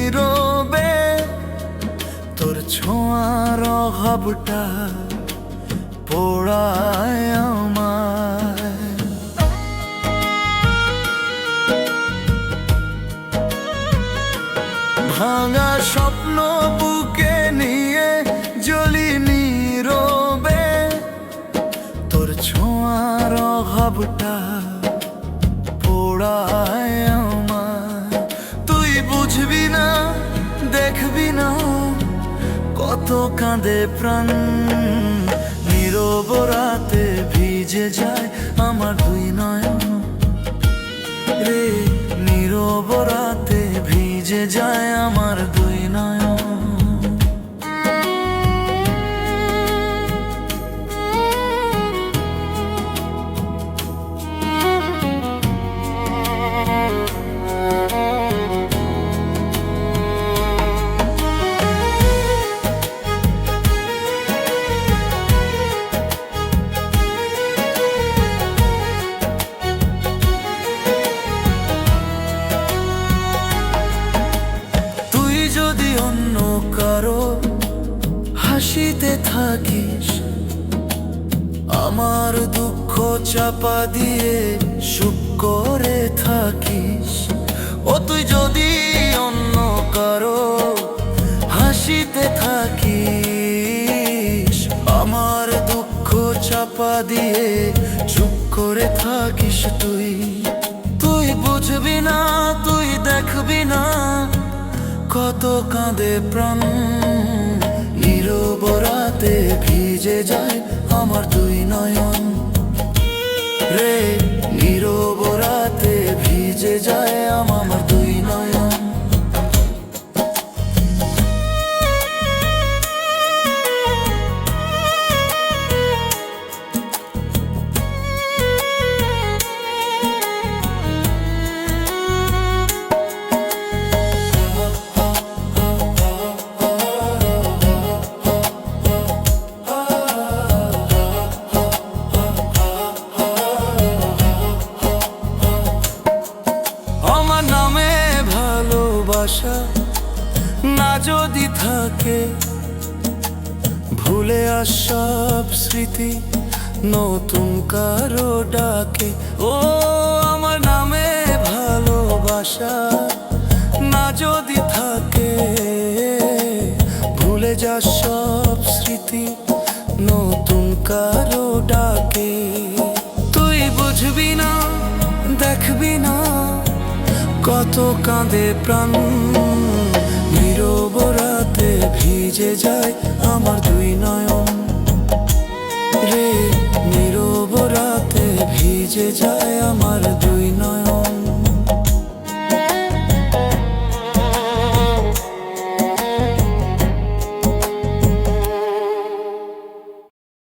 নীরবে তোর ছোঁয়ার অভাবটা পোড়ায় আমায়। ভাঙা স্বপ্ন বুকে নিয়ে জ্বলি নীরবে তোর ছোঁয়ার অভাবটা পোড়ায় আমায়। তুই বুঝবি না, দেখবি না কত কাঁদে প্রাণ। নীরব রাতে ভিজে যায় আমার দুই নয়ন রে, নীরব রাতে ভিজে যায় আমার দুই নয়ন। যদি অন্য কারো হাসিতে থাকিস, আমার দুঃখ চাপা দিয়ে সুখ করে থাকিস। ও তুই যদি অন্য কারো হাসিতে থাকিস, আমার দুঃখ চাপা দিয়ে চুপ করে থাকিস। তুই বুঝবি না, তুই দেখবি না কত কাঁদে প্রাণ। নীরব রাতে ভিজে যায় আমার দুই নয়ন রে, নীরব রাতে ভিজে যায় আমার দুই নয়ন। না যদি থাকে ভুলে আস সব স্মৃতি নতুন কারো ডাকে। ও আমার নামে ভালোবাসা না যদি থাকে, ভুলে যাস সব স্মৃতি নতুন কারো ডাকে। তুই বুঝবি না, দেখবি না কত কাঁদে প্রাণ। নীরব রাতে ভিজে যায় আমার দুই নয়ন রে, নীরব রাতে ভিজে যায় আমার